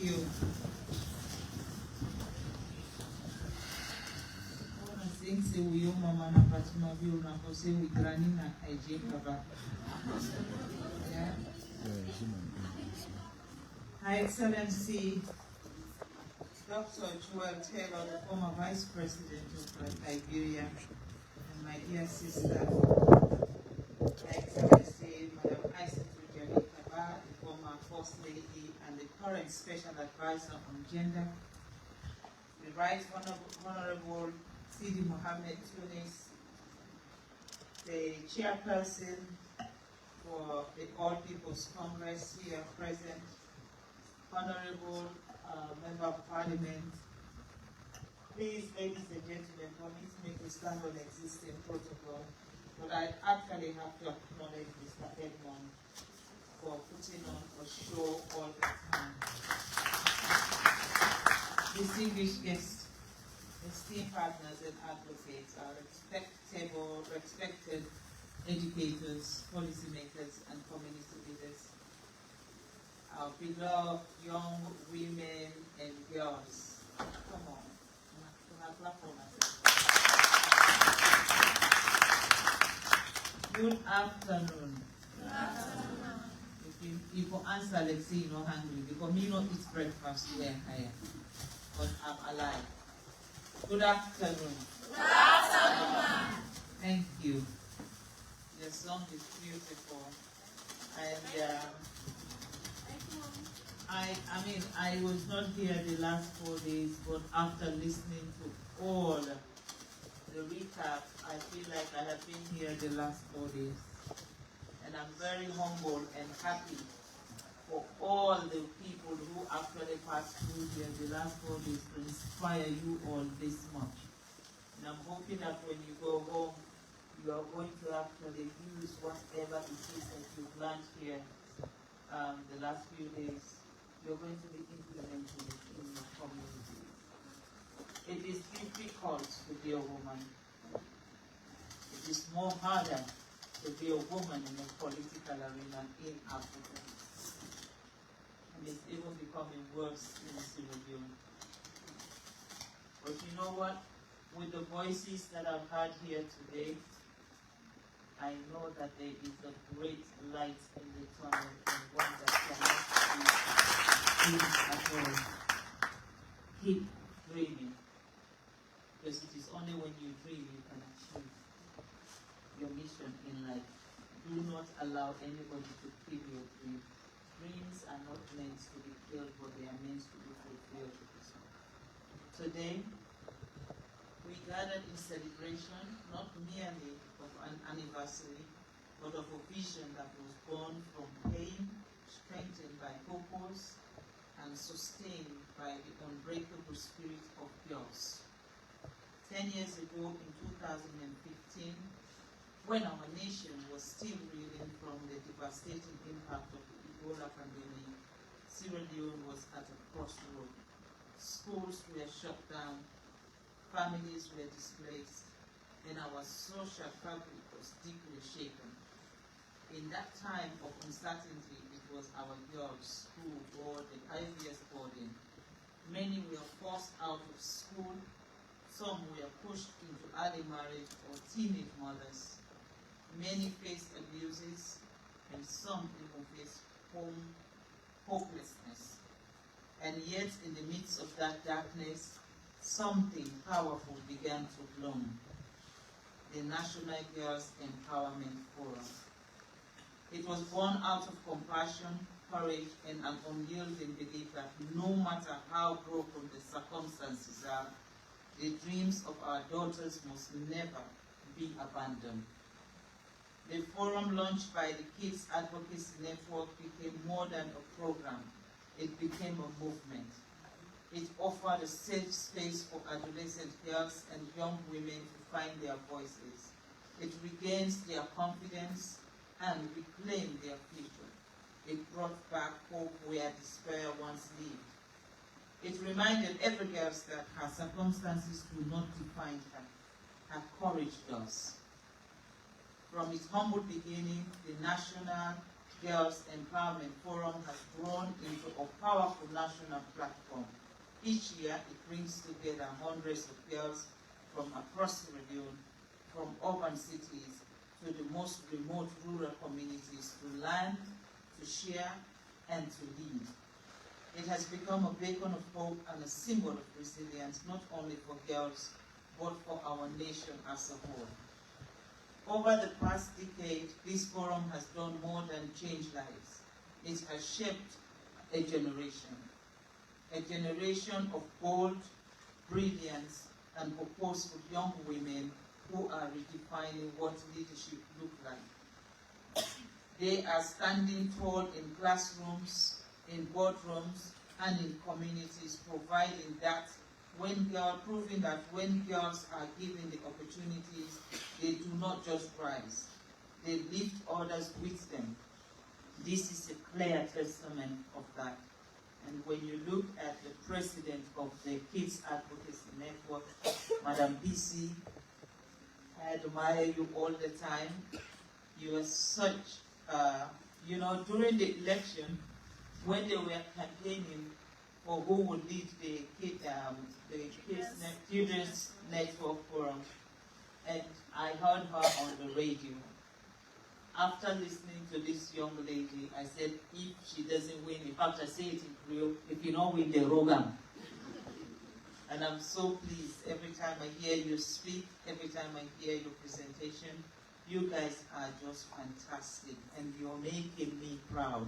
you. Sing say we yo mama na Fatma bi una ko say we granny na IG baba. Yeah. Her Excellency Dr. Joel Taylor, the former Vice President of Liberia, and my dear sister, Her Excellency Madam Isaac Kaba, the former First Lady and the current Special Advisor on Gender, the Right Honorable Sidi Mohammed Tunis, the Chairperson for the All People's Congress here present, Honorable Member of Parliament. Please, ladies and gentlemen, permit me to stand on existing protocol, but I actually have to acknowledge Mr. Edmond for putting on a show all the time. Distinguished guests, esteemed partners and advocates, our respected educators, policymakers, and community leaders, our beloved young women and girls. Come on. Clap for myself. Good afternoon. Good afternoon. If you answer, let's say you're not hungry, because me not eat breakfast where I am, but I'm alive. Good afternoon. Good afternoon. Thank you. The song is beautiful, and I was not here the last 4 days, but after listening to all the recap, I feel like I have been here the last 4 days. And I'm very humble and happy for all the people who actually passed through here the last 4 days to inspire you all this much. And I'm hoping that when you go home, you are going to actually use whatever it is that you've learned here the last few days. You're going to be implementing it in your community. It is difficult to be a woman. It is more harder to be a woman in a political arena in Africa. And it's even becoming worse in Sierra Leone. But you know what? With the voices that I've heard here today, I know that there is a great light in the tunnel and one that cannot be seen at all. Keep dreaming, because it is only when you dream you can achieve your mission in life. Do not allow anybody to kill your dream. Dreams are not meant to be killed, but they are meant to be fulfilled. Today, we gathered in celebration, not merely of an anniversary, but of a vision that was born from pain, strengthened by purpose, and sustained by the unbreakable spirit of girls. 10 years ago, in 2015, when our nation was still reeling from the devastating impact of the Ebola pandemic, Sierra Leone was at a crossroad. Schools were shut down, families were displaced, and our social fabric was deeply shaken. In that time of uncertainty, it was our girls who bore the heaviest burden. Many were forced out of school, some were pushed into early marriage or teenage mothers. Many faced abuses, and some even faced hopelessness. And yet, in the midst of that darkness, something powerful began to bloom. The National Girls Empowerment Forum. It was born out of compassion, courage, and an unyielding belief that no matter how broken the circumstances are, the dreams of our daughters must never be abandoned. The forum, launched by the Kids Advocacy Network, became more than a program. It became a movement. It offered a safe space for adolescent girls and young women to find their voices. It regains their confidence and reclaim their future. It brought back hope where despair once lived. It reminded every girl that her circumstances do not define her. Her courage does. From its humble beginning, the National Girls Empowerment Forum has grown into a powerful national platform. Each year, it brings together hundreds of girls from across Sierra Leone, from urban cities to the most remote rural communities to learn, to share, and to lead. It has become a beacon of hope and a symbol of resilience, not only for girls, but for our nation as a whole. Over the past decade, this forum has done more than change lives. It has shaped a generation of bold, brilliant, and purposeful young women who are redefining what leadership looks like. They are standing tall in classrooms, in boardrooms, and in communities, proving that when girls are given the opportunities, they do not just rise, they lift others with them. This is a clear testament of that. And when you look at the president of the Kids Advocacy Network, Madam BC, I admire you all the time. You are such, during the election, when they were campaigning for who would lead the Children's Network Forum, and I heard her on the radio. After listening to this young lady, I said, if she doesn't win, in fact, I say it in Creole, if you don't win the Rogan. And I'm so pleased every time I hear you speak, every time I hear your presentation. You guys are just fantastic, and you're making me proud.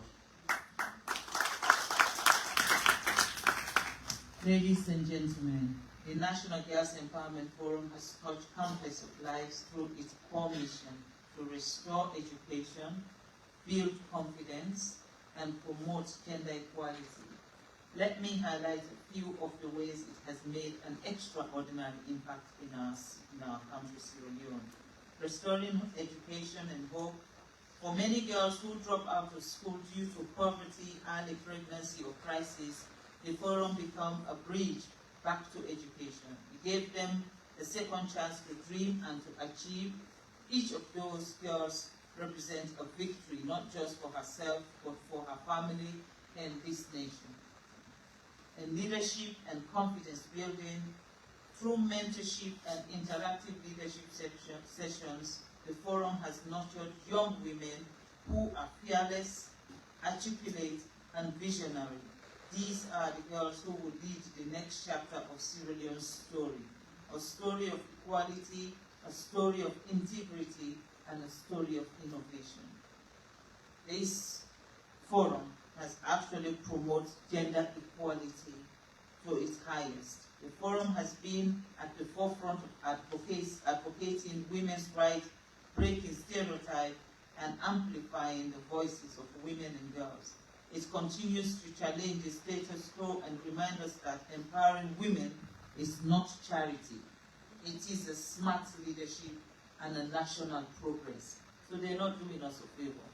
Ladies and gentlemen, the National Girls Empowerment Forum has touched countless of lives through its core mission to restore education, build confidence, and promote gender equality. Let me highlight a few of the ways it has made an extraordinary impact in our country, Sierra Leone. Restoring education and hope. For many girls who drop out of school due to poverty, early pregnancy, or crisis, the forum became a bridge back to education. It gave them a second chance to dream and to achieve. Each of those girls represents a victory, not just for herself, but for her family and this nation. And leadership and confidence building. Through mentorship and interactive leadership sessions, the forum has nurtured young women who are fearless, articulate, and visionary. These are the girls who will lead the next chapter of Sierra Leone's story. A story of equality, a story of integrity, and a story of innovation. This forum has actually promoted gender equality to its highest. The forum has been at the forefront of advocating women's rights, breaking stereotypes, and amplifying the voices of women and girls. It continues to challenge the status quo and remind us that empowering women is not charity. It is a smart leadership and a national progress. So they're not doing us a favor.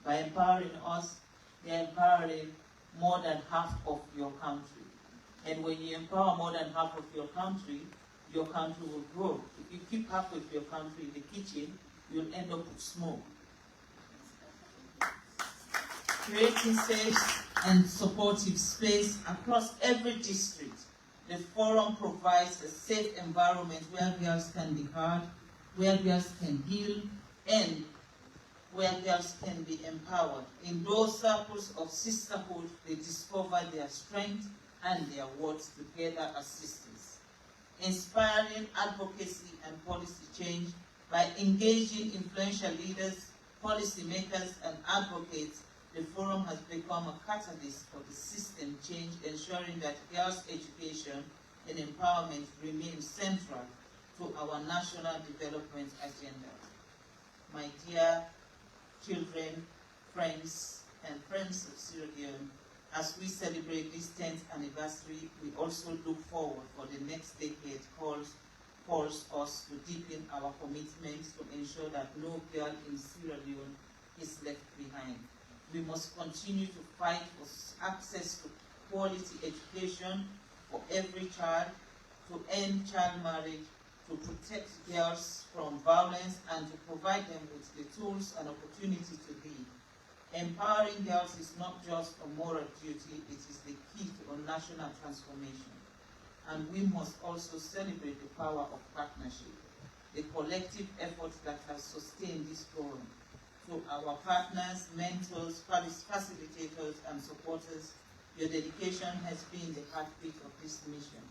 By empowering us, they're empowering more than half of your country. And when you empower more than half of your country will grow. If you keep half of your country in the kitchen, you'll end up with smoke. Creating safe and supportive space across every district. The forum provides a safe environment where girls can be heard, where girls can heal, and where girls can be empowered. In those circles of sisterhood, they discover their strength and their worth together as sisters. Inspiring advocacy and policy change by engaging influential leaders, policymakers, and advocates. The forum has become a catalyst for the system change, ensuring that girls' education and empowerment remain central to our national development agenda. My dear children, friends, and friends of Sierra Leone, as we celebrate this 10th anniversary, we also look forward for the next decade calls us to deepen our commitment to ensure that no girl in Sierra Leone is left behind. We must continue to fight for access to quality education for every child, to end child marriage, to protect girls from violence, and to provide them with the tools and opportunity to lead. Empowering girls is not just a moral duty, it is the key to a national transformation. And we must also celebrate the power of partnership, the collective effort that has sustained this forum. To our partners, mentors, facilitators, and supporters, your dedication has been the heartbeat of this mission.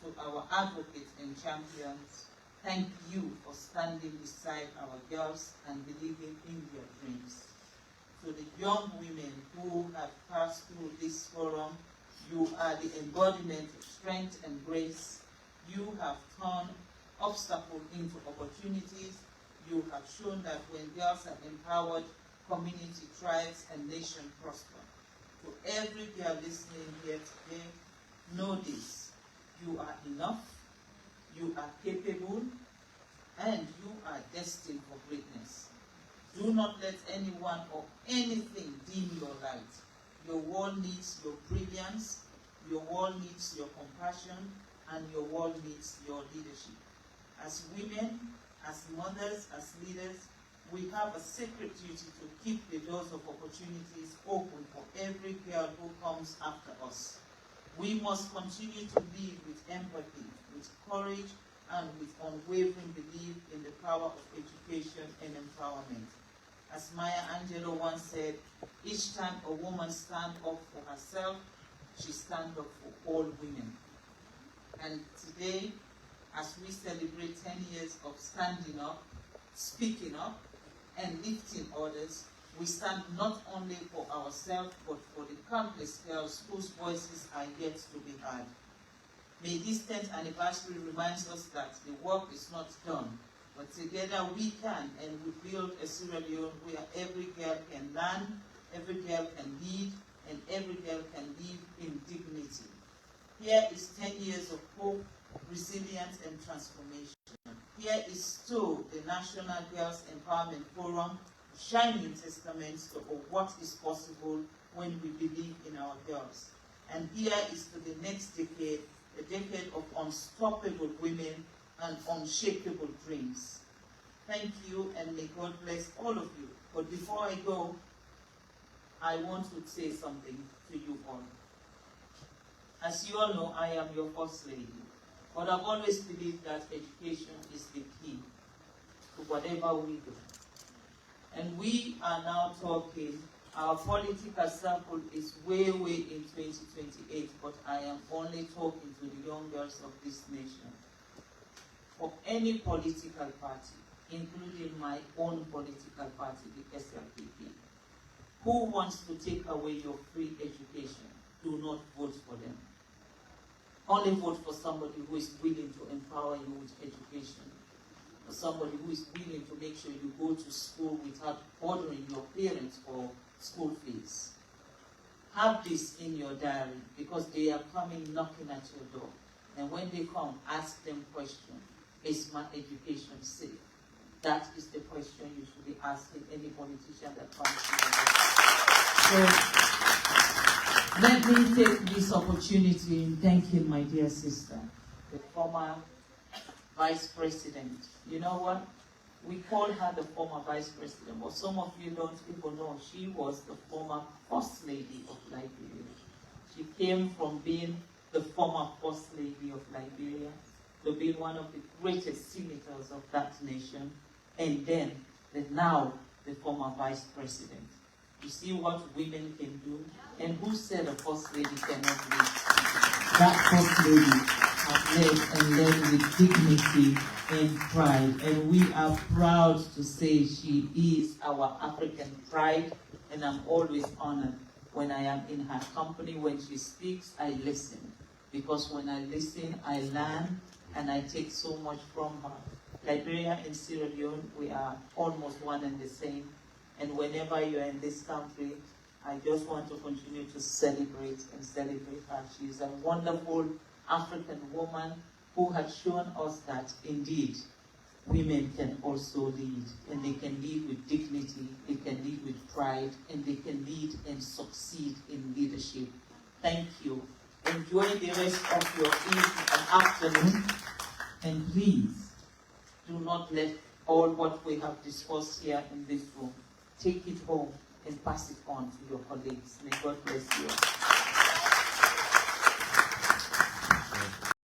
To our advocates and champions, thank you for standing beside our girls and believing in their dreams. To the young women who have passed through this forum, you are the embodiment of strength and grace. You have turned obstacles into opportunities. You have shown that when girls are empowered, community thrives and nation prosper. To every girl listening here today, know this: you are enough, you are capable, and you are destined for greatness. Do not let anyone or anything dim your light. Your world needs your brilliance, your world needs your compassion, and your world needs your leadership. As women, as mothers, as leaders, we have a sacred duty to keep the doors of opportunities open for every girl who comes after us. We must continue to lead with empathy, with courage, and with unwavering belief in the power of education and empowerment. As Maya Angelou once said, each time a woman stands up for herself, she stands up for all women. And today, as we celebrate 10 years of standing up, speaking up, and lifting others, we stand not only for ourselves, but for the countless girls whose voices are yet to be heard. May this 10th anniversary remind us that the work is not done, but together we can, and we build a Sierra Leone where every girl can learn, every girl can lead, and every girl can live in dignity. Here is 10 years of hope, resilience, and transformation. Here is too the National Girls Empowerment Forum, shining testaments to what is possible when we believe in our girls. And here is to the next decade, a decade of unstoppable women and unshakable dreams. Thank you, and may God bless all of you. But before I go, I want to say something to you all. As you all know, I am your First Lady, but I've always believed that education is the key to whatever we do. And we are now talking, our political circle is way in 2028, but I am only talking to the young girls of this nation. For any political party, including my own political party, the SLPP, who wants to take away your free education, do not vote for them. Only vote for somebody who is willing to empower you with education, for somebody who is willing to make sure you go to school without ordering your parents for school fees. Have this in your diary, because they are coming knocking at your door. And when they come, ask them question: is my education safe? That is the question you should be asking any politician that comes to you. So let me take this opportunity in thanking my dear sister, the former Vice President. You know what? We call her the former Vice President, but some of you don't even know she was the former First Lady of Liberia. She came from being the former First Lady of Liberia to being one of the greatest senators of that nation, and then now the former Vice President. You see what women can do? And who said a First Lady cannot lead? That First Lady has led and led with dignity and pride. And we are proud to say she is our African pride. And I'm always honored when I am in her company. When she speaks, I listen. Because when I listen, I learn and I take so much from her. Liberia and Sierra Leone, we are almost one and the same. And whenever you're in this country, I just want to continue to celebrate her. She is a wonderful African woman who has shown us that indeed women can also lead, and they can lead with dignity, they can lead with pride, and they can lead and succeed in leadership. Thank you. Enjoy the rest of your evening and afternoon, and please do not let all what we have discussed here in this room. Take it home and pass it on to your colleagues. May God bless you.